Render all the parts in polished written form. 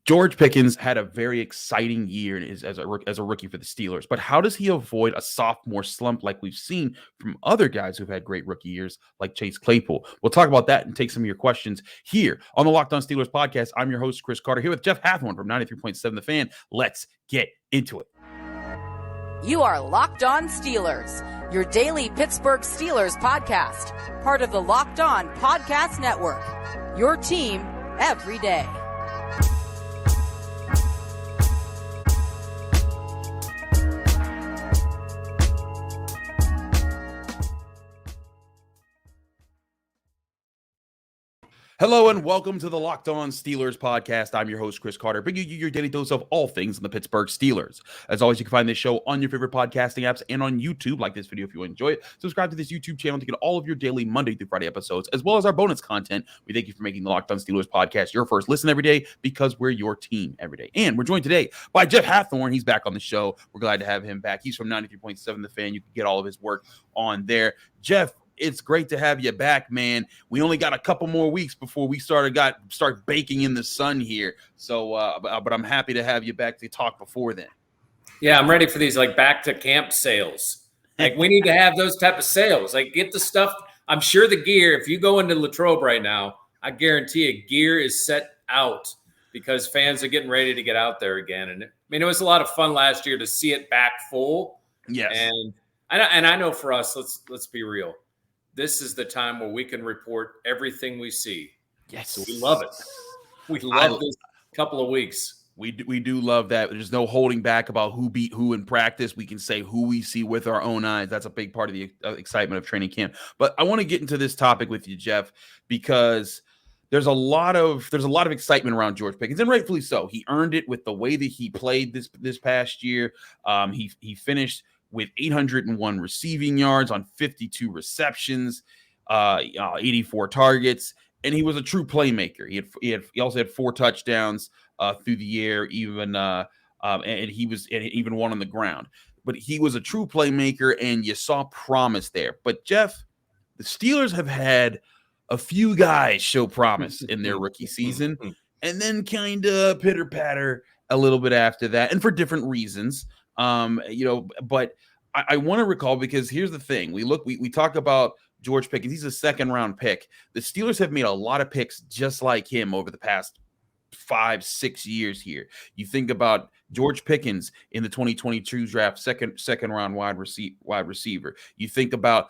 George Pickens had a very exciting year as a rookie for the Steelers, but how does he avoid a sophomore slump like we've seen from other guys who've had great rookie years like Chase Claypool? We'll talk about that and take some of your questions here on the Locked On Steelers podcast. I'm your host, Chris Carter, here with Jeff Hathhorn from 93.7 The Fan. Let's get into it. You are Locked On Steelers, your daily Pittsburgh Steelers podcast, part of the Locked On Podcast Network, your team every day. Hello and welcome to the Locked On Steelers podcast. I'm your host, Chris Carter, bringing you your daily dose of all things in the Pittsburgh Steelers. As always, you can find this show on your favorite podcasting apps and on YouTube. Like this video if you enjoy it. Subscribe to this YouTube channel to get all of your daily Monday through Friday episodes, as well as our bonus content. We thank you for making the Locked On Steelers podcast your first listen every day, because we're your team every day. And we're joined today by Jeff Hathhorn. He's back on the show. We're glad to have him back. He's from 93.7 The Fan. You can get all of his work on there. Jeff, it's great to have you back, man. We only got a couple more weeks before we start baking in the sun here. So, but I'm happy to have you back to talk before then. Yeah, I'm ready for these like back to camp sales. Like we need to have those type of sales. Like get the stuff. I'm sure the gear. If you go into Latrobe right now, I guarantee you, gear is set out because fans are getting ready to get out there again. And I mean, it was a lot of fun last year to see it back full. Yes, and I know for us, let's be real. This is the time where we can report everything we see. Yes. So we love it. We love this couple of weeks. We do love that. There's no holding back about who beat who in practice. We can say who we see with our own eyes. That's a big part of the excitement of training camp. But I want to get into this topic with you, Jeff, because there's a lot of excitement around George Pickens, and rightfully so. He earned it with the way that he played this past year. He finished with 801 receiving yards on 52 receptions, 84 targets, and he was a true playmaker. He also had 4 touchdowns through the air, and he even one on the ground. But he was a true playmaker, and you saw promise there. But Jeff, the Steelers have had a few guys show promise in their rookie season, and then kind of pitter patter a little bit after that, and for different reasons. But I want to recall, because here's the thing. We talk about George Pickens. He's a second-round pick. The Steelers have made a lot of picks just like him over the past 5-6 years here. You think about George Pickens in the 2022 draft, second round wide receiver. You think about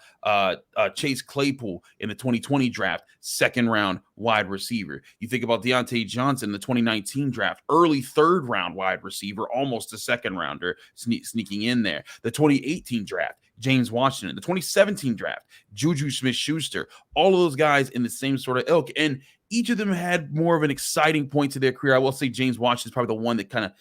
Chase Claypool in the 2020 draft, second round wide receiver. You think about Diontae Johnson in the 2019 draft, early third round wide receiver, almost a second rounder sneaking in there. The 2018 draft, James Washington. The 2017 draft, JuJu Smith-Schuster. All of those guys in the same sort of ilk, and each of them had more of an exciting point to their career. I will say James Washington is probably the one that kind of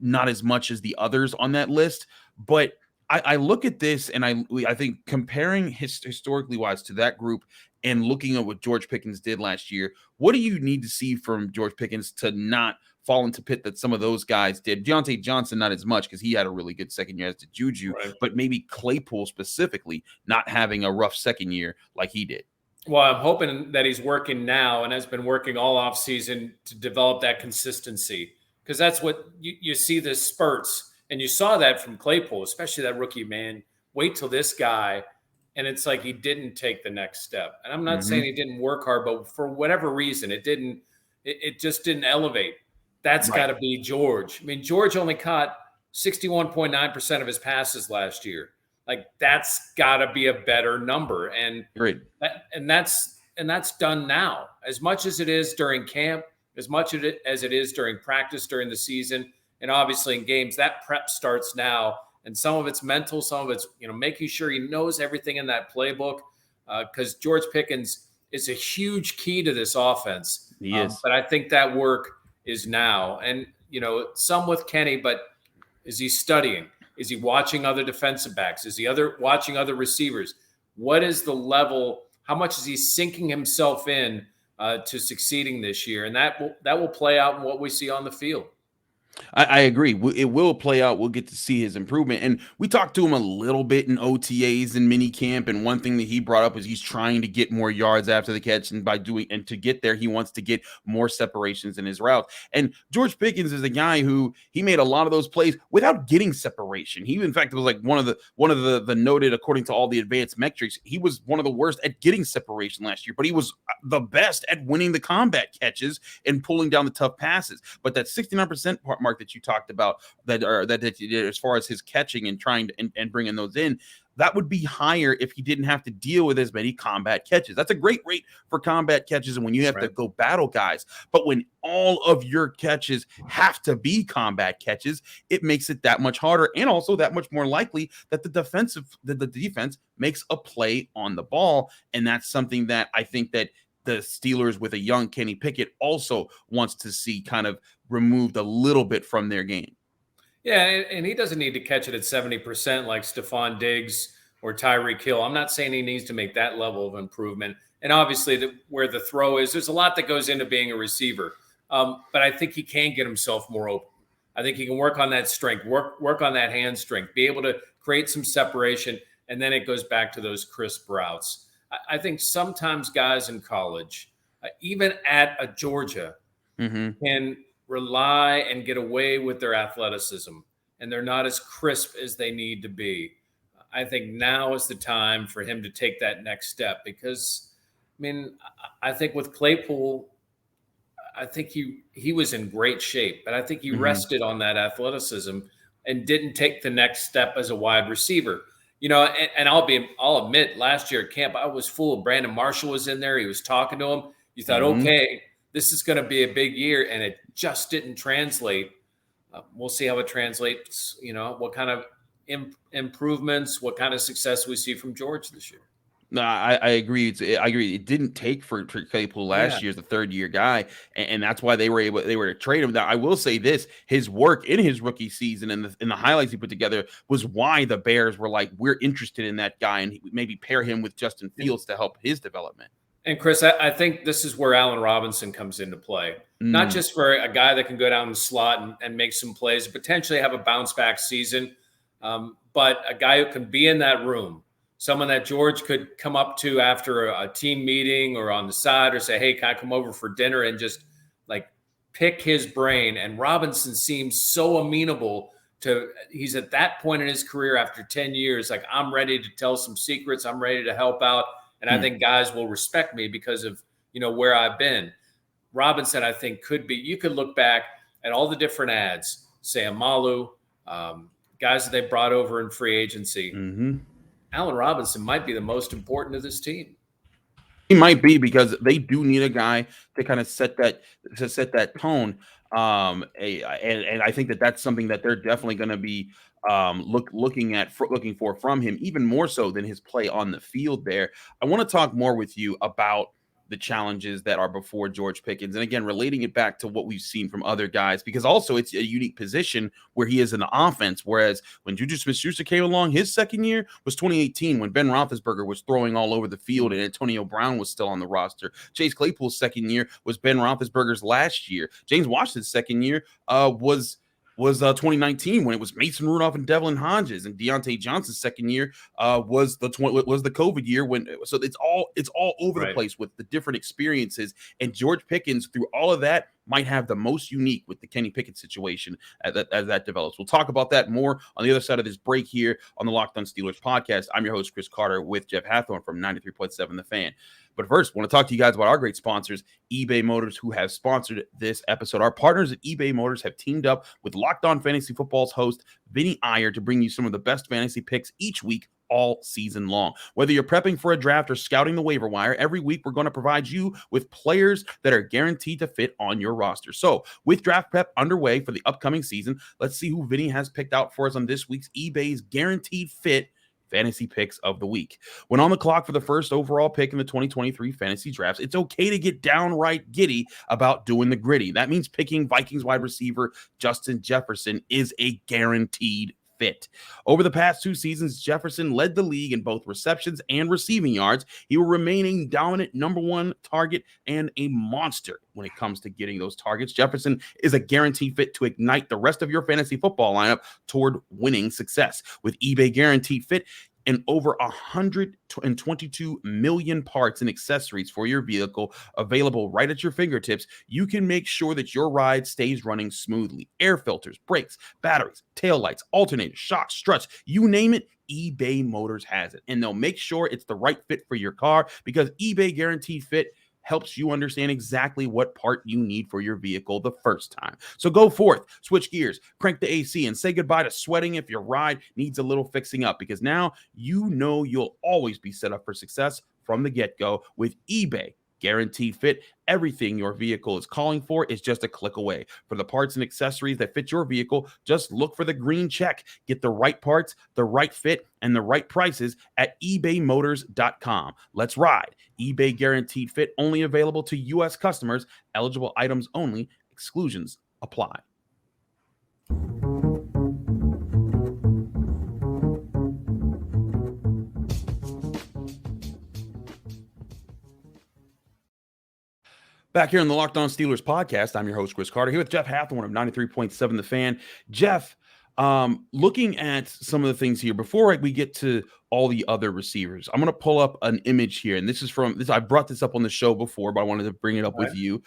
not as much as the others on that list. But I look at this, and I think comparing historically wise to that group and looking at what George Pickens did last year, what do you need to see from George Pickens to not fall into pit that some of those guys did? Diontae Johnson, not as much, because he had a really good second year as did JuJu, right. But maybe Claypool specifically not having a rough second year like he did. Well, I'm hoping that he's working now and has been working all offseason to develop that consistency, because that's what you see, the spurts. And you saw that from Claypool, especially that rookie, man. Wait till this guy. And it's like he didn't take the next step. And I'm not saying he didn't work hard, but for whatever reason, it just didn't elevate. That's got to be George. I mean, George only caught 61.9% of his passes last year. Like that's got to be a better number, and that's done now. As much as it is during camp, as much as it is during practice during the season, and obviously in games, that prep starts now. And some of it's mental, some of it's making sure he knows everything in that playbook, because George Pickens is a huge key to this offense. He is, but I think that work is now, and some with Kenny, but is he studying? Is he watching other defensive backs? Is he watching other receivers? What is the level? How much is he sinking himself in to succeeding this year? And that will play out in what we see on the field. I agree. It will play out. We'll get to see his improvement. And we talked to him a little bit in OTAs and mini camp. And one thing that he brought up was he's trying to get more yards after the catch. And to get there, he wants to get more separations in his route. And George Pickens is a guy who he made a lot of those plays without getting separation. He, in fact, was like one of the noted, according to all the advanced metrics, he was one of the worst at getting separation last year, but he was the best at winning the combat catches and pulling down the tough passes. But that 69% mark that you talked about, that as far as his catching and trying to and bringing those in, that would be higher if he didn't have to deal with as many combat catches. That's a great rate for combat catches, and when you have to go battle guys. But when all of your catches have to be combat catches, it makes it that much harder, and also that much more likely that the defense makes a play on the ball. And that's something that I think that the Steelers with a young Kenny Pickett also wants to see kind of removed a little bit from their game. Yeah, and he doesn't need to catch it at 70% like Stephon Diggs or Tyreek Hill. I'm not saying he needs to make that level of improvement. And obviously, where the throw is, there's a lot that goes into being a receiver. But I think he can get himself more open. I think he can work on that strength, work on that hand strength, be able to create some separation, and then it goes back to those crisp routes. I think sometimes guys in college, even at a Georgia, can rely and get away with their athleticism, and they're not as crisp as they need to be. I think now is the time for him to take that next step because, I mean, I think with Claypool, I think he was in great shape, but I think he rested on that athleticism and didn't take the next step as a wide receiver. You know, and I'll admit, last year at camp, I was fooled. Brandon Marshall was in there. He was talking to him. You thought, okay, this is going to be a big year, and it just didn't translate. We'll see how it translates, you know, what kind of improvements, what kind of success we see from George this year. No, I agree. I agree. It didn't take for Claypool last year as a third-year guy, and that's why they were to trade him. Now, I will say this: his work in his rookie season and the highlights he put together was why the Bears were like, we're interested in that guy, and maybe pair him with Justin Fields to help his development. And Chris, I think this is where Allen Robinson comes into play. Not just for a guy that can go down the slot and make some plays, potentially have a bounce-back season, but a guy who can be in that room. Someone that George could come up to after a team meeting or on the side or say, hey, can I come over for dinner, and just like pick his brain. And Robinson seems so amenable to, he's at that point in his career after 10 years, like, I'm ready to tell some secrets. I'm ready to help out. And I think guys will respect me because of, you know, where I've been. Robinson, I think, could be, you could look back at all the different ads, say Amalu, guys that they brought over in free agency. Allen Robinson might be the most important to this team. He might be, because they do need a guy to kind of set that tone. And I think that's something that they're definitely going to be looking for from him, even more so than his play on the field there. I want to talk more with you about the challenges that are before George Pickens. And again, relating it back to what we've seen from other guys, because also it's a unique position where he is in the offense. Whereas when JuJu Smith-Schuster came along, his second year was 2018, when Ben Roethlisberger was throwing all over the field and Antonio Brown was still on the roster. Chase Claypool's second year was Ben Roethlisberger's last year. James Washington's second year was 2019, when it was Mason Rudolph and Devlin Hodges, and Diontae Johnson's second year was the COVID year. So it's all over the place with the different experiences. And George Pickens, through all of that, might have the most unique with the Kenny Pickett situation as that develops. We'll talk about that more on the other side of this break here on the Locked On Steelers podcast. I'm your host, Chris Carter, with Jeff Hathhorn from 93.7 The Fan. But first, I want to talk to you guys about our great sponsors, eBay Motors, who have sponsored this episode. Our partners at eBay Motors have teamed up with Locked On Fantasy Football's host, Vinny Iyer, to bring you some of the best fantasy picks each week, all season long. Whether you're prepping for a draft or scouting the waiver wire, every week we're going to provide you with players that are guaranteed to fit on your roster. So with draft prep underway for the upcoming season, let's see who Vinny has picked out for us on this week's eBay's Guaranteed Fit Fantasy Picks of the Week. When on the clock for the first overall pick in the 2023 fantasy drafts, it's okay to get downright giddy about doing the gritty. That means picking Vikings wide receiver Justin Jefferson is a guaranteed fit. Over the past 2 seasons, Jefferson led the league in both receptions and receiving yards. He will remain a dominant number 1 target and a monster when it comes to getting those targets. Jefferson is a guaranteed fit to ignite the rest of your fantasy football lineup toward winning success. With eBay Guaranteed Fit, and over 122 million parts and accessories for your vehicle available right at your fingertips, you can make sure that your ride stays running smoothly. Air filters, brakes, batteries, taillights, alternators, shocks, struts, you name it, eBay Motors has it. And they'll make sure it's the right fit for your car, because eBay Guaranteed Fit helps you understand exactly what part you need for your vehicle the first time. So go forth, switch gears, crank the AC, and say goodbye to sweating if your ride needs a little fixing up, because now you know you'll always be set up for success from the get-go with eBay Guaranteed Fit. Everything your vehicle is calling for is just a click away. For the parts and accessories that fit your vehicle, just look for the green check. Get the right parts, the right fit, and the right prices at ebaymotors.com. Let's ride. eBay Guaranteed Fit, only available to U.S. customers. Eligible items only. Exclusions apply. Back here on the Locked On Steelers podcast, I'm your host, Chris Carter, here with Jeff Hathhorn of 93.7 The Fan. Jeff, looking at some of the things here, before we get to all the other receivers, I'm going to pull up an image here. And this is from this. I brought this up on the show before, but I wanted to bring it up with you.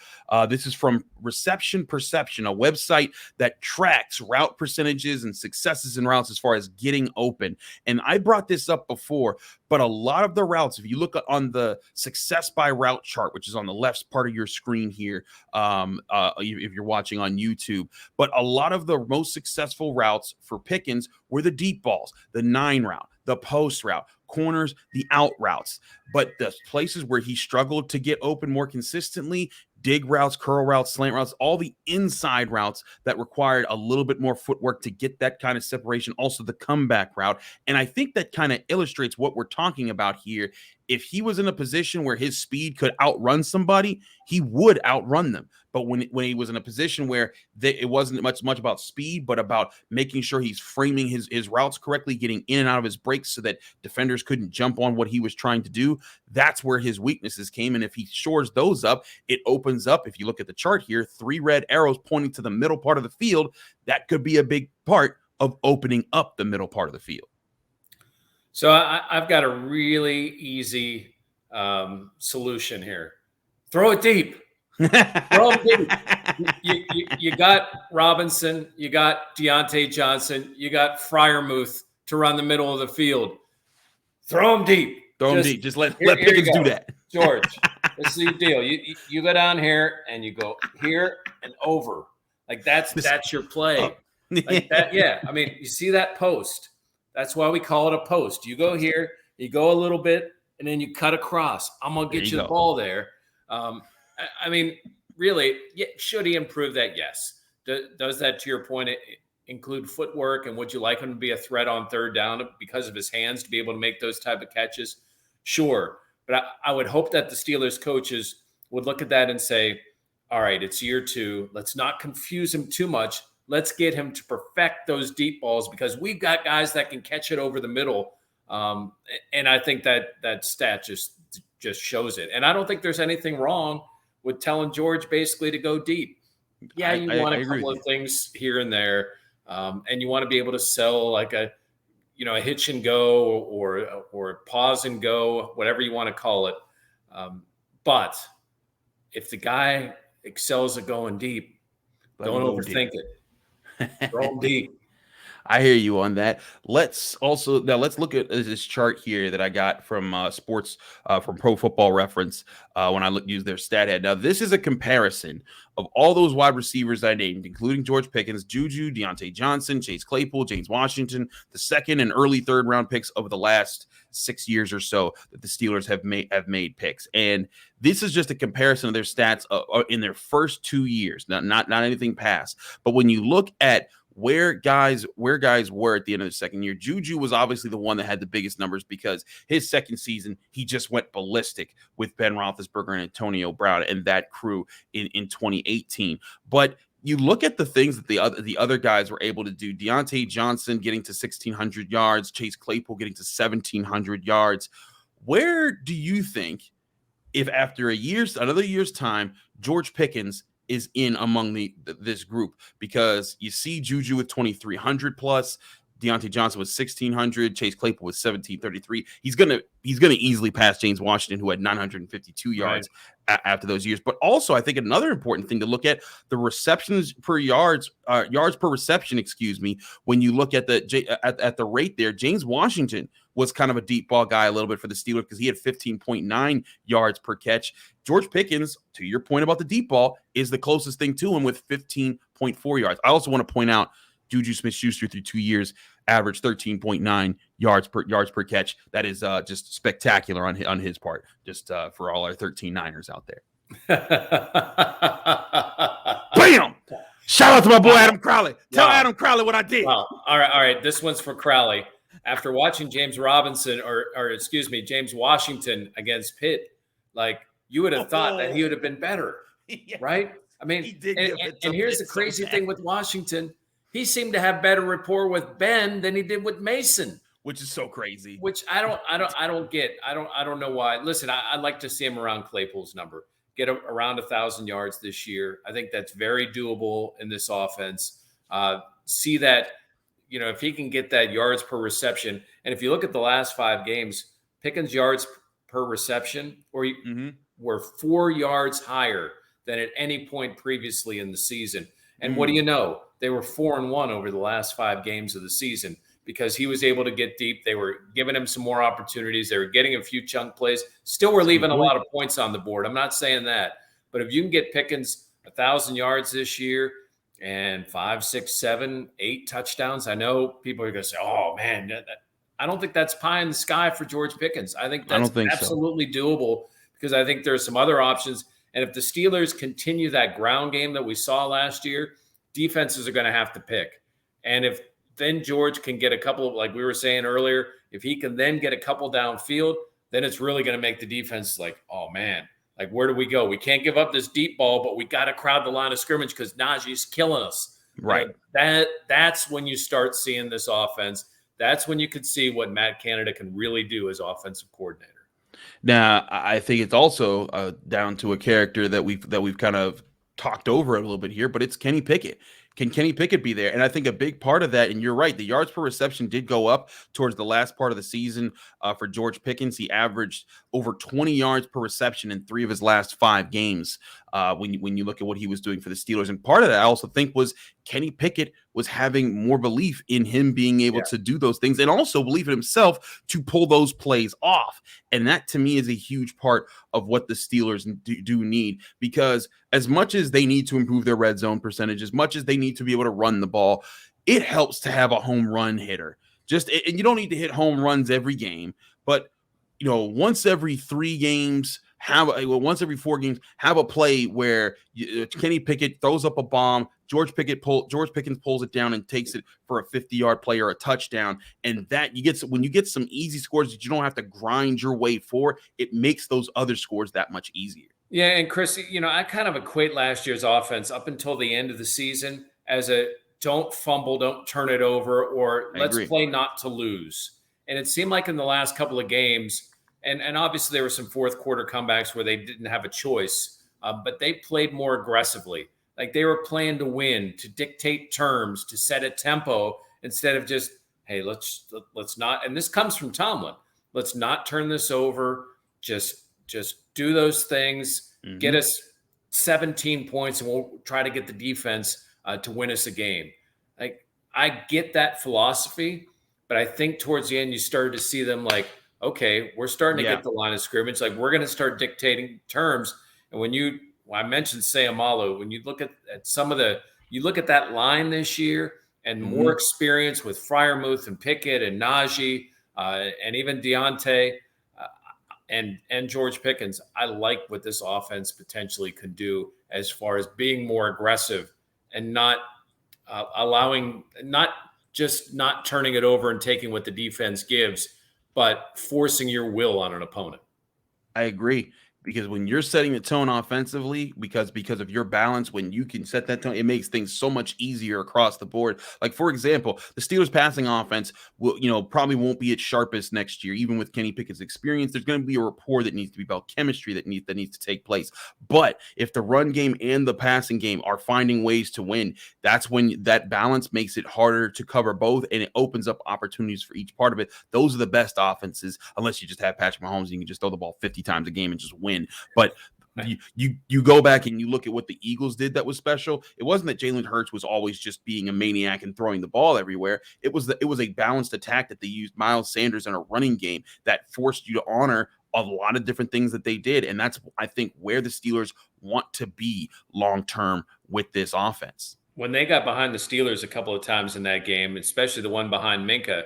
This is from Reception Perception, a website that tracks route percentages and successes in routes as far as getting open. And I brought this up before, but a lot of the routes, if you look on the success by route chart, which is on the left part of your screen here, if you're watching on YouTube, but a lot of the most successful routes for Pickens were the deep balls, the 9 route, the post route, corners, the out routes. But the places where he struggled to get open more consistently, dig routes, curl routes, slant routes, all the inside routes that required a little bit more footwork to get that kind of separation, also the comeback route. And I think that kind of illustrates what we're talking about here. If he was in a position where his speed could outrun somebody, he would outrun them. But when he was in a position where it wasn't much about speed, but about making sure he's framing his routes correctly, getting in and out of his breaks so that defenders couldn't jump on what he was trying to do, that's where his weaknesses came. And if he shores those up, it opens up, if you look at the chart here, 3 red arrows pointing to the middle part of the field. That could be a big part of opening up the middle part of the field. So I've got a really easy solution here. Throw it deep. Throw it deep. You got Robinson, you got Diontae Johnson, you got Freiermuth to run the middle of the field. Throw them deep. Throw them deep. Just let Pickens do that. George, this is the deal. You go down here and you go here and over. Like that's your play. Like that, yeah. I mean, you see that post. That's why we call it a post. You go here, you go a little bit, and then you cut across. I'm going to get you the ball there. I mean, really, should he improve that? Yes. Does that, to your point, include footwork? And would you like him to be a threat on third down because of his hands to be able to make those type of catches? Sure. But I would hope that the Steelers coaches would look at that and say, all right, it's year 2. Let's not confuse him too much. Let's get him to perfect those deep balls because we've got guys that can catch it over the middle. And I think that stat just shows it. And I don't think there's anything wrong with telling George basically to go deep. Yeah, you want a couple of things here and there. And you want to be able to sell like a hitch and go or pause and go, whatever you want to call it. But if the guy excels at going deep, don't overthink it. Throw deep. I hear you on that. Let's look at this chart here that I got from from Pro Football Reference when I use their stat head. Now, this is a comparison of all those wide receivers I named, including George Pickens, JuJu, Diontae Johnson, Chase Claypool, James Washington, the second and early third round picks over the last 6 years or so that the Steelers have made picks. And this is just a comparison of their stats in their first 2 years, not anything past. But when you look at where guys were at the end of the second year, JuJu was obviously the one that had the biggest numbers because his second season, he just went ballistic with Ben Roethlisberger and Antonio Brown and that crew in 2018. But you look at the things that the other guys were able to do. Diontae Johnson getting to 1,600 yards, Chase Claypool getting to 1,700 yards. Where do you think, if after another year's time, George Pickens is in among this group? Because you see JuJu with 2,300 plus, Diontae Johnson was 1,600, Chase Claypool was 1,733. He's gonna easily pass James Washington, who had 952 yards after those years. But also, I think another important thing to look at, the receptions per yards per reception. Excuse me. When you look at the rate there, James Washington was kind of a deep ball guy a little bit for the Steelers because he had 15.9 yards per catch. George Pickens, to your point about the deep ball, is the closest thing to him with 15.4 yards. I also want to point out JuJu Smith-Schuster through 2 years averaged 13.9 yards per catch. That is just spectacular on his part, just for all our 13 Niners out there. Bam! Shout out to my boy Adam Crowley. Tell Adam Crowley what I did. Wow. All right. This one's for Crowley. After watching James Washington against Pitt, like, you would have thought that he would have been better, right? I mean, and here's the crazy thing with Washington. He seemed to have better rapport with Ben than he did with Mason, which is so crazy. Which I don't get. I don't know why. Listen, I'd like to see him around Claypool's number, get around 1,000 yards this year. I think that's very doable in this offense. See that, if he can get that yards per reception, and if you look at the last 5 games, Pickens' yards per reception were 4 yards higher than at any point previously in the season. And what do you know? They were 4-1 over the last 5 games of the season because he was able to get deep. They were giving him some more opportunities. They were getting a few chunk plays. Still were leaving a lot of points on the board. I'm not saying that. But if you can get Pickens 1,000 yards this year and 5, 6, 7, 8 touchdowns, I know people are going to say, oh, man, I don't think that's pie in the sky for George Pickens. I think that's absolutely doable because I think there's some other options. And if the Steelers continue that ground game that we saw last year, defenses are going to have to pick. And if then George can get a couple, like we were saying earlier, if he can then get a couple downfield, then it's really going to make the defense like, oh, man, like, where do we go? We can't give up this deep ball, but we got to crowd the line of scrimmage because Najee's killing us. Right. That's when you start seeing this offense. That's when you could see what Matt Canada can really do as offensive coordinator. Now, I think it's also down to a character that we've kind of talked over a little bit here, but it's Kenny Pickett. Can Kenny Pickett be there? And I think a big part of that, and you're right, the yards per reception did go up towards the last part of the season for George Pickens. He averaged over 20 yards per reception in 3 of his last 5 games when you look at what he was doing for the Steelers. And part of that, I also think, was Kenny Pickett was having more belief in him being able to do those things and also believe in himself to pull those plays off. And that, to me, is a huge part of what the Steelers do need, because as much as they need to improve their red zone percentage, as much as they need to be able to run the ball, it helps to have a home run hitter. And you don't need to hit home runs every game, but once every 3 games, once every 4 games, have a play where Kenny Pickett throws up a bomb, George Pickens pulls it down and takes it for a 50-yard play or a touchdown. And that when you get some easy scores that you don't have to grind your way for, it makes those other scores that much easier. Yeah, and Chris, I kind of equate last year's offense up until the end of the season as a don't fumble, don't turn it over, or let's play not to lose. And it seemed like in the last couple of games, and obviously there were some fourth quarter comebacks where they didn't have a choice, but they played more aggressively. Like, they were playing to win, to dictate terms, to set a tempo, instead of just, hey, let's not. And this comes from Tomlin. Let's not turn this over. Just do those things. Get us 17 points, and we'll try to get the defense to win us a game. Like, I get that philosophy, but I think towards the end you started to see them like, okay, we're starting to get the line of scrimmage. Like, we're going to start dictating terms. And when I mentioned Sayamalu, when you look at some of you look at that line this year and more experience with Freiermuth and Pickett and Najee and even Diontae and George Pickens, I like what this offense potentially can do as far as being more aggressive and not not turning it over and taking what the defense gives, but forcing your will on an opponent. I agree. because when you're setting the tone offensively, because of your balance, when you can set that tone, it makes things so much easier across the board. Like, for example, the Steelers passing offense will, probably won't be its sharpest next year, even with Kenny Pickett's experience. There's going to be a rapport that needs to be about chemistry that needs to take place. But if the run game and the passing game are finding ways to win, that's when that balance makes it harder to cover both, and it opens up opportunities for each part of it. Those are the best offenses, unless you just have Patrick Mahomes and you can just throw the ball 50 times a game and just win. But you go back and you look at what the Eagles did that was special. It wasn't that Jalen Hurts was always just being a maniac and throwing the ball everywhere. It was a balanced attack that they used Miles Sanders in a running game that forced you to honor a lot of different things that they did. And that's, I think, where the Steelers want to be long-term with this offense. When they got behind the Steelers a couple of times in that game, especially the one behind Minka,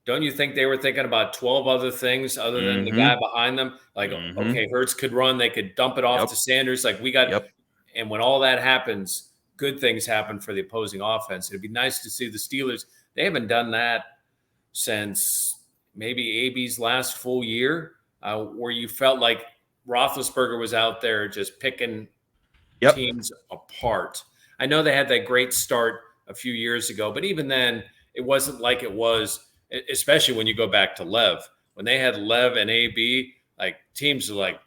don't you think they were thinking about 12 other things other than the guy behind them? Like, okay, Hurts could run. They could dump it off to Sanders. Like, we got – and when all that happens, good things happen for the opposing offense. It'd be nice to see the Steelers. They haven't done that since maybe AB's last full year, where you felt like Roethlisberger was out there just picking teams apart. I know they had that great start a few years ago, but even then, it wasn't like it was – especially when you go back to Lev. When they had Lev and AB, like, teams are like,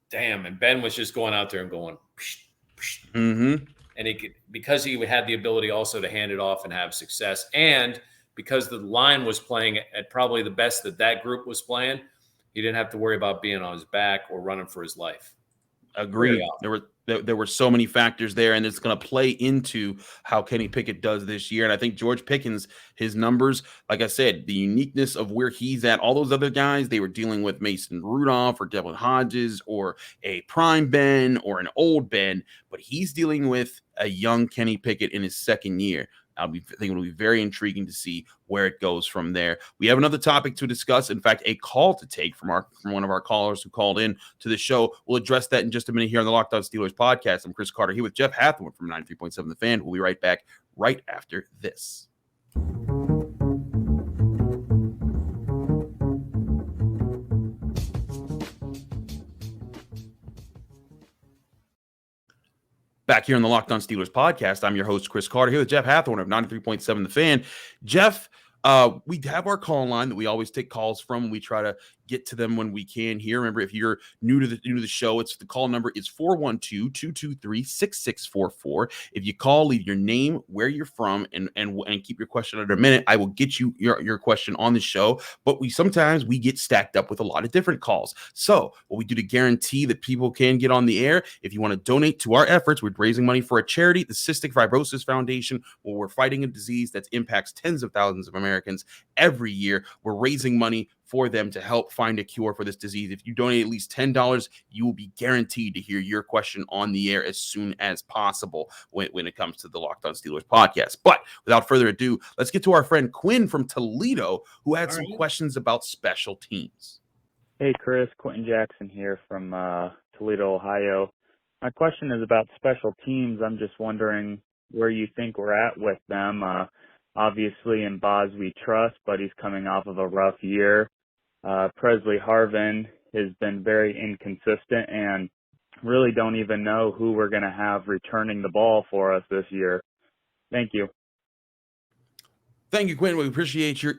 damn. And Ben was just going out there and going, psh, psh. And he could, because he had the ability also to hand it off and have success. And because the line was playing at probably the best that group was playing, he didn't have to worry about being on his back or running for his life. Agreed. There were so many factors there, and it's going to play into how Kenny Pickett does this year. And I think George Pickens, his numbers, like I said, the uniqueness of where he's at, all those other guys, they were dealing with Mason Rudolph or Devlin Hodges or a prime Ben or an old Ben, but he's dealing with a young Kenny Pickett in his second year. I think it'll be very intriguing to see where it goes from there. We have another topic to discuss. In fact, a call to take from one of our callers who called in to the show. We'll address that in just a minute here on the Locked On Steelers podcast. I'm Chris Carter here with Jeff Hathhorn from 93.7 The Fan. We'll be right back right after this. Back here on the Locked On Steelers podcast, I'm your host, Chris Carter, here with Jeff Hathhorn of 93.7 The Fan. Jeff, we have our call line that we always take calls from. We try to get to them when we can here. Remember, if you're new to the show, the call number is 412-223-6644. If you call, leave your name, where you're from, and keep your question under a minute. I will get you your question on the show. But sometimes we get stacked up with a lot of different calls. So what we do to guarantee that people can get on the air, if you want to donate to our efforts, we're raising money for a charity, the Cystic Fibrosis Foundation, where we're fighting a disease that impacts tens of thousands of Americans every year. We're raising money for them to help find a cure for this disease. If you donate at least $10, you will be guaranteed to hear your question on the air as soon as possible when it comes to the Locked On Steelers podcast. But without further ado, let's get to our friend Quinn from Toledo, who had some questions about special teams. Hey, Chris. Quentin Jackson here from Toledo, Ohio. My question is about special teams. I'm just wondering where you think we're at with them. Obviously, in Boz we trust, but he's coming off of a rough year. Pressley Harvin has been very inconsistent and really don't even know who we're going to have returning the ball for us this year. Thank you. Thank you, Quinn. We appreciate your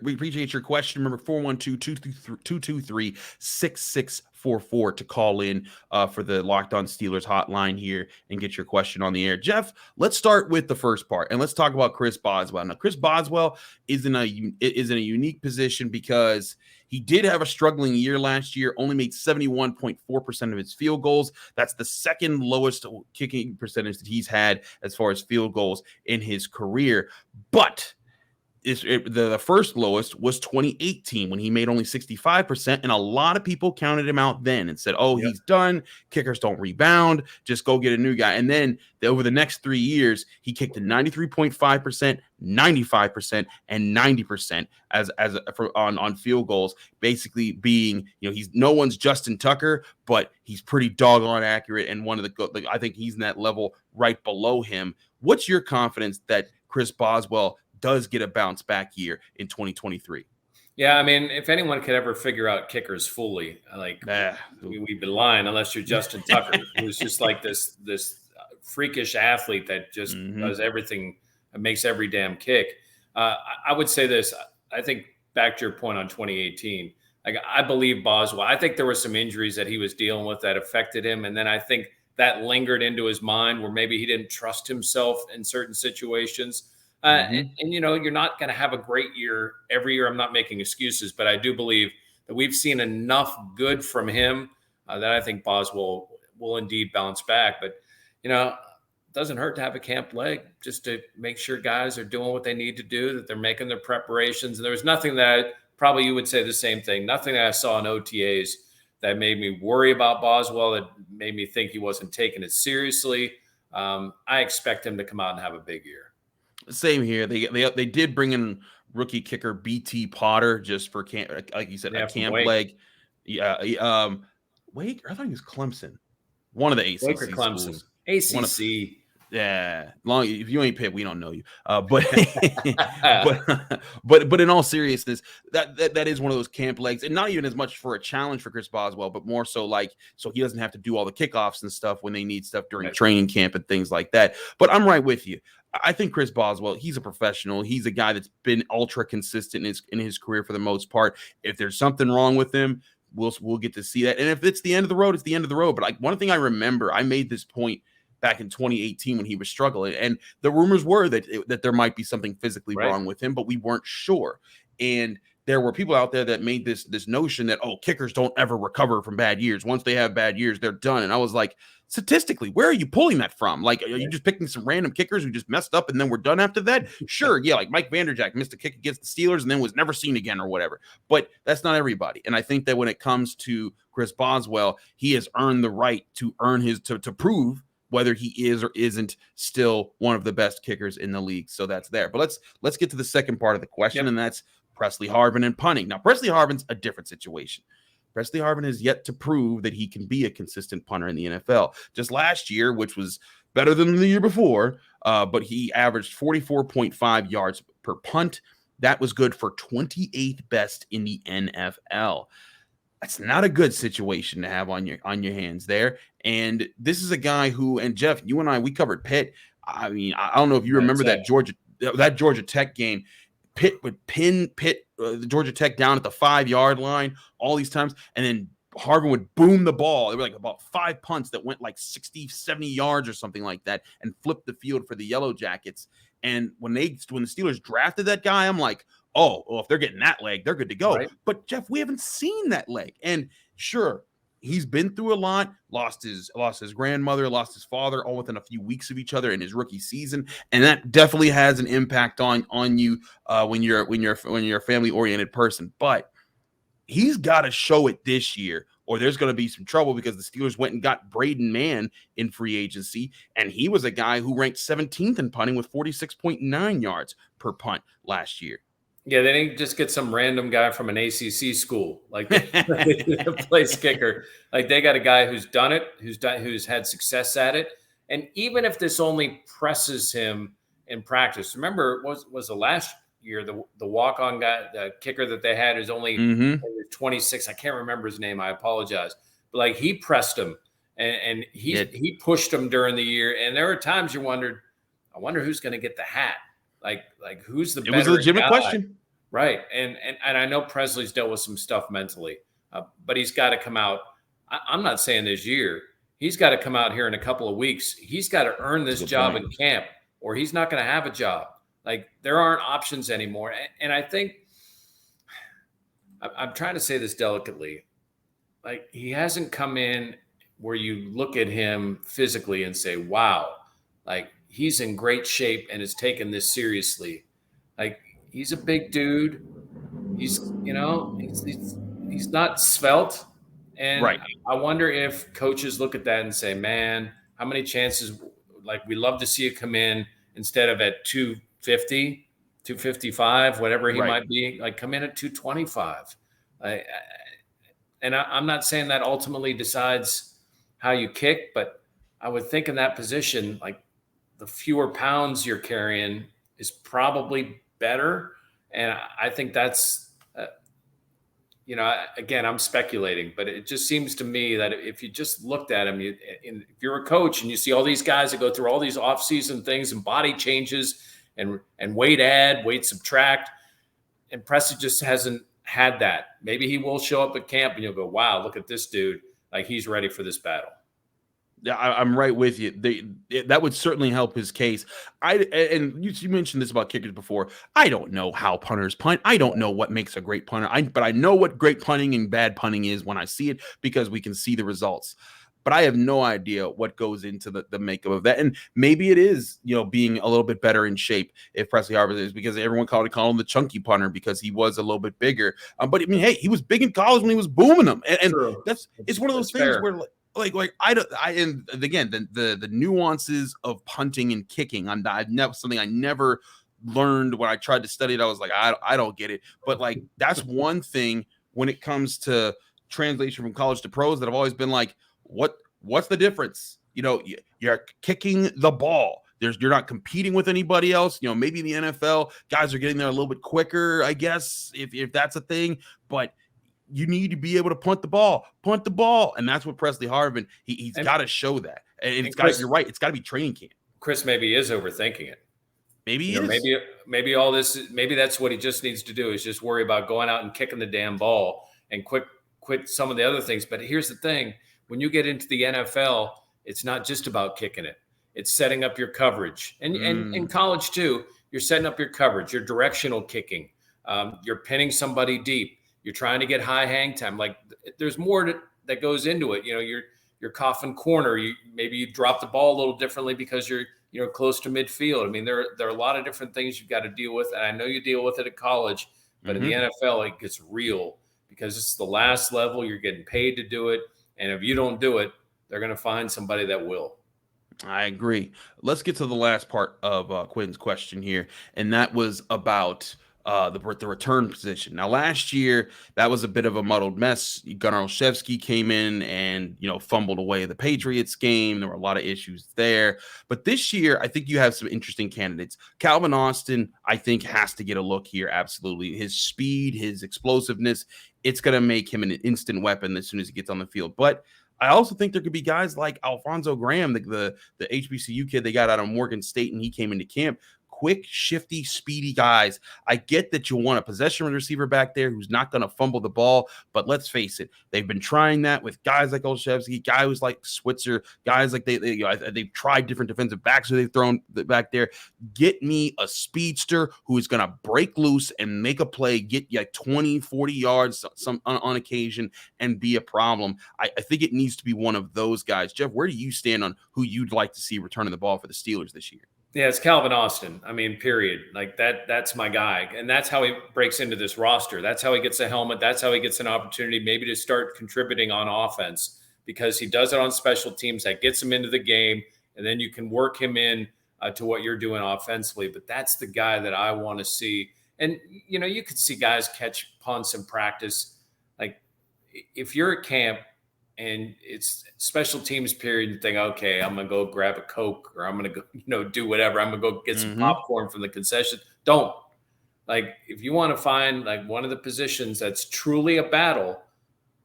question. Remember, 412-223-6644 to call in for the Locked On Steelers hotline here and get your question on the air. Jeff, let's start with the first part, and let's talk about Chris Boswell. Now, Chris Boswell is in a unique position because he did have a struggling year last year, only made 71.4% of his field goals. That's the second lowest kicking percentage that he's had as far as field goals in his career. But the first lowest was 2018 when he made only 65%, and a lot of people counted him out then and said, he's done. Kickers don't rebound. Just go get a new guy. And then over the next 3 years, he kicked to 93.5%, 95%, and 90% on field goals, basically being, he's no one's Justin Tucker, but he's pretty doggone accurate, and one of the I think he's in that level right below him. What's your confidence that Chris Boswell does get a bounce back year in 2023? Yeah, I mean, if anyone could ever figure out kickers fully, we'd be lying unless you're Justin Tucker, who's just like this freakish athlete that just does everything and makes every damn kick. I would say this. I think back to your point on 2018, like I believe Boswell. I think there were some injuries that he was dealing with that affected him, and then I think that lingered into his mind where maybe he didn't trust himself in certain situations. And you're not going to have a great year every year. I'm not making excuses, but I do believe that we've seen enough good from him that I think Boswell will indeed bounce back. But, it doesn't hurt to have a camp leg just to make sure guys are doing what they need to do, that they're making their preparations. And there was nothing that probably you would say the same thing, nothing that I saw in OTAs that made me worry about Boswell, that made me think he wasn't taking it seriously. I expect him to come out and have a big year. Same here. They did bring in rookie kicker BT Potter just for camp, like you said, a camp leg. Yeah. Wake, I thought he was Clemson. One of the ACC schools. ACC. Long if you ain't Pitt, we don't know you. But in all seriousness, that is one of those camp legs, and not even as much for a challenge for Chris Boswell, but more so so he doesn't have to do all the kickoffs and stuff when they need stuff during training camp and things like that. But I'm right with you. I think Chris Boswell, he's a professional. He's a guy that's been ultra consistent in his career for the most part. If there's something wrong with him, we'll get to see that. And if it's the end of the road, it's the end of the road. But one thing I remember, I made this point back in 2018 when he was struggling, and the rumors were that there might be something physically wrong with him, but we weren't sure. And there were people out there that made this notion that, kickers don't ever recover from bad years. Once they have bad years, they're done. And I was like, statistically, where are you pulling that from? Like, are you just picking some random kickers who just messed up and then we're done after that? Sure, yeah, like Mike Vanderjagt missed a kick against the Steelers and then was never seen again or whatever. But that's not everybody. And I think that when it comes to Chris Boswell, he has earned the right to to prove whether he is or isn't still one of the best kickers in the league. So that's there. But let's get to the second part of the question, and that's Pressley Harvin and punting. Now, Pressley Harvin's a different situation. Pressley Harvin has yet to prove that he can be a consistent punter in the NFL. Just last year, which was better than the year before, but he averaged 44.5 yards per punt. That was good for 28th best in the NFL. That's not a good situation to have on your hands there. And this is a guy who, and Jeff, you and I, we covered Pitt. I mean, I don't know if you remember that Georgia Tech game. Pitt would pin Georgia Tech down at the 5-yard line all these times, and then Harvin would boom the ball. There were like about 5 punts that went like 60, 70 yards or something like that and flipped the field for the Yellow Jackets. And when the Steelers drafted that guy, I'm like, if they're getting that leg, they're good to go. Right. But Jeff, we haven't seen that leg. And sure, he's been through a lot, lost his grandmother, lost his father, all within a few weeks of each other in his rookie season. And that definitely has an impact on you when you're a family-oriented person. But he's got to show it this year, or there's going to be some trouble, because the Steelers went and got Braden Mann in free agency, and he was a guy who ranked 17th in punting with 46.9 yards per punt last year. Yeah, they didn't just get some random guy from an ACC school like the place kicker. Like, they got a guy who's done it, who's had success at it. And even if this only presses him in practice, remember, was the last year the walk-on guy, the kicker that they had, is only 26. I can't remember his name. I apologize. But like, he pressed him and he pushed him during the year. And there were times you wondered, I wonder who's going to get the hat. Like who's the better guy? It was a legitimate question. Right. And I know Presley's dealt with some stuff mentally, but he's got to come out. I'm not saying this year. He's got to come out here in a couple of weeks. He's got to earn this job in camp, or he's not going to have a job. Like, there aren't options anymore. And I think I'm trying to say this delicately. Like, he hasn't come in where you look at him physically and say, wow, like, he's in great shape and has taken this seriously. Like, he's a big dude. He's not svelte. And right. I wonder if coaches look at that and say, man, how many chances, like, we love to see you come in instead of at 250, 255, whatever he might be, like, come in at 225. I'm not saying that ultimately decides how you kick, but I would think in that position, like, the fewer pounds you're carrying is probably better. And I think that's again, I'm speculating, but it just seems to me that if you just looked at him, if you're a coach and you see all these guys that go through all these off-season things and body changes and weight add, weight subtract, and Pressley just hasn't had that. Maybe he will show up at camp and you'll go, wow, look at this dude. Like, he's ready for this battle. Yeah, I'm right with you. That would certainly help his case. And you mentioned this about kickers before. I don't know how punters punt. I don't know what makes a great punter. But I know what great punting and bad punting is when I see it, because we can see the results. But I have no idea what goes into the makeup of that. And maybe it is, being a little bit better in shape if Pressley Harvin is, because everyone called him the chunky punter because he was a little bit bigger. But I mean, hey, he was big in college when he was booming them. And it's one of those things where and again, the nuances of punting and kicking. I've never learned when I tried to study it. I was like, I don't get it. But like, that's one thing when it comes to translation from college to pros that I've always been like, what's the difference? You're kicking the ball. You're not competing with anybody else. Maybe in the NFL, guys are getting there a little bit quicker, I guess, if that's a thing. But you need to be able to punt the ball, and that's what Pressley Harvin. He's got to show that, and it's got. You're right. It's got to be training camp. Chris maybe is overthinking it. Maybe he is. Maybe all this. Maybe that's what he just needs to do is just worry about going out and kicking the damn ball and quit some of the other things. But here's the thing: when you get into the NFL, it's not just about kicking it. It's setting up your coverage, and in college too. You're setting up your coverage. You're directional kicking. You're pinning somebody deep. You're trying to get high hang time. Like, there's more that goes into it. You're coughing corner. Maybe you drop the ball a little differently because you're close to midfield. I mean, there are a lot of different things you've got to deal with, and I know you deal with it at college, but in the NFL it gets real because it's the last level. You're getting paid to do it, and if you don't do it, they're going to find somebody that will. I agree. Let's get to the last part of Quinn's question here, and that was about the return position. Now, last year, that was a bit of a muddled mess. Gunnar Olszewski came in and, fumbled away the Patriots game. There were a lot of issues there. But this year, I think you have some interesting candidates. Calvin Austin, I think, has to get a look here. Absolutely. His speed, his explosiveness, it's going to make him an instant weapon as soon as he gets on the field. But I also think there could be guys like Alfonso Graham, the HBCU kid they got out of Morgan State, and he came into camp. Quick, shifty, speedy guys. I get that you want a possession receiver back there who's not going to fumble the ball, but let's face it, they've been trying that with guys like Olszewski, guys like Switzer, guys like they've tried different defensive backs who they've thrown back there. Get me a speedster who is going to break loose and make a play, get you 20, 40 yards on occasion, and be a problem. I think it needs to be one of those guys. Jeff, where do you stand on who you'd like to see returning the ball for the Steelers this year? Yeah, it's Calvin Austin. I mean, period. Like that's my guy. And that's how he breaks into this roster. That's how he gets a helmet. That's how he gets an opportunity maybe to start contributing on offense, because he does it on special teams. That gets him into the game, and then you can work him in to what you're doing offensively. But that's the guy that I want to see. And, you could see guys catch punts in practice. Like, if you're at camp and it's special teams period, you think, okay, I'm going to go grab a Coke, or I'm going to go, do whatever. I'm going to go get some popcorn from the concession. Don't. Like, if you want to find like one of the positions that's truly a battle,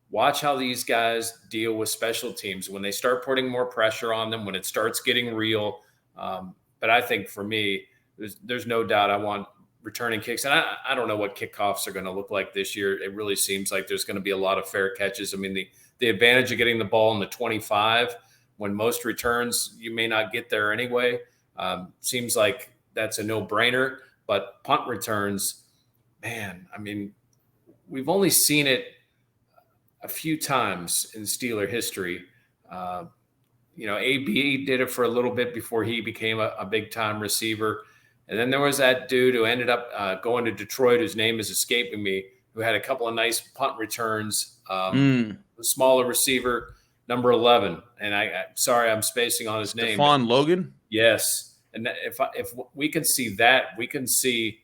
watch how these guys deal with special teams when they start putting more pressure on them, when it starts getting real. But I think for me, there's no doubt I want returning kicks. And I don't know what kickoffs are going to look like this year. It really seems like there's going to be a lot of fair catches. I mean, the advantage of getting the ball in the 25 when most returns you may not get there anyway, seems like that's a no-brainer. But punt returns, man, I mean, we've only seen it a few times in Steeler history. AB did it for a little bit before he became a big-time receiver. And then there was that dude who ended up going to Detroit, whose name is escaping me, who had a couple of nice punt returns. The smaller receiver, number 11. And sorry, I'm spacing on his name. Stephon Logan? Yes. And if we can see that, we can see,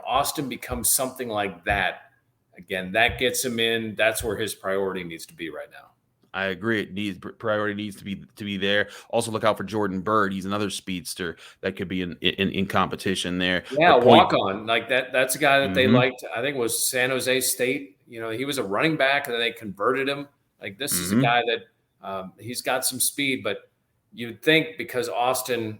Austin becomes something like that. Again, that gets him in. That's where his priority needs to be right now. I agree. Priority needs to be there. Also, look out for Jordan Byrd. He's another speedster that could be in competition there. Yeah, walk on like that. That's a guy that they liked. I think it was San Jose State. He was a running back, and then they converted him. Like this is a guy that he's got some speed, but you'd think because Austin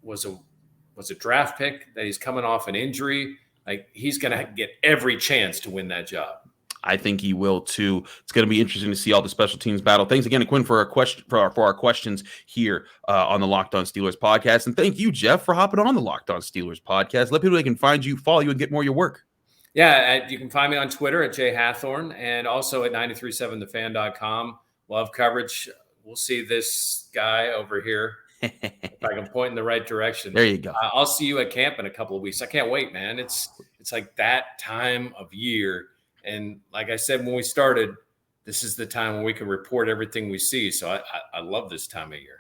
was a draft pick that he's coming off an injury, like he's going to get every chance to win that job. I think he will too. It's going to be interesting to see all the special teams battle. Thanks again to Quinn for our questions here on the Locked On Steelers podcast, and thank you, Jeff, for hopping on the Locked On Steelers podcast. Let people know they can find you, follow you, and get more of your work. Yeah, you can find me on Twitter at @JHathhorn and also at 937thefan.com. We'll have coverage. We'll see this guy over here. If I can point in the right direction. There you go. I'll see you at camp in a couple of weeks. I can't wait, man. It's like that time of year. And like I said, when we started, this is the time when we can report everything we see. So I love this time of year.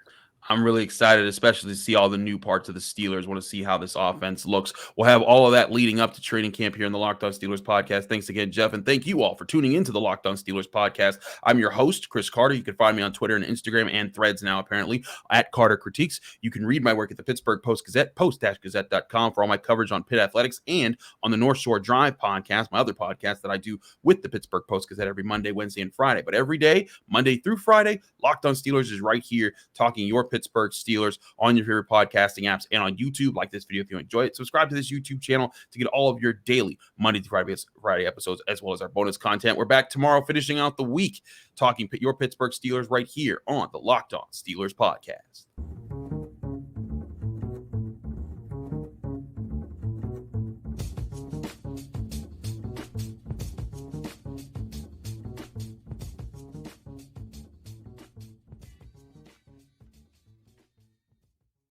I'm really excited, especially to see all the new parts of the Steelers. Want to see how this offense looks. We'll have all of that leading up to training camp here in the Locked On Steelers podcast. Thanks again, Jeff, and thank you all for tuning into the Locked On Steelers podcast. I'm your host, Chris Carter. You can find me on Twitter and Instagram and Threads now, apparently, at Carter Critiques. You can read my work at the Pittsburgh Post-Gazette, post-gazette.com for all my coverage on Pitt Athletics and on the North Shore Drive podcast, my other podcast that I do with the Pittsburgh Post-Gazette every Monday, Wednesday, and Friday. But every day, Monday through Friday, Locked On Steelers is right here talking your Pittsburgh Steelers on your favorite podcasting apps and on YouTube. Like this video if you enjoy it. Subscribe to this YouTube channel to get all of your daily Monday through Friday episodes, as well as our bonus content. We're back tomorrow, finishing out the week, talking your Pittsburgh Steelers right here on the Locked On Steelers podcast.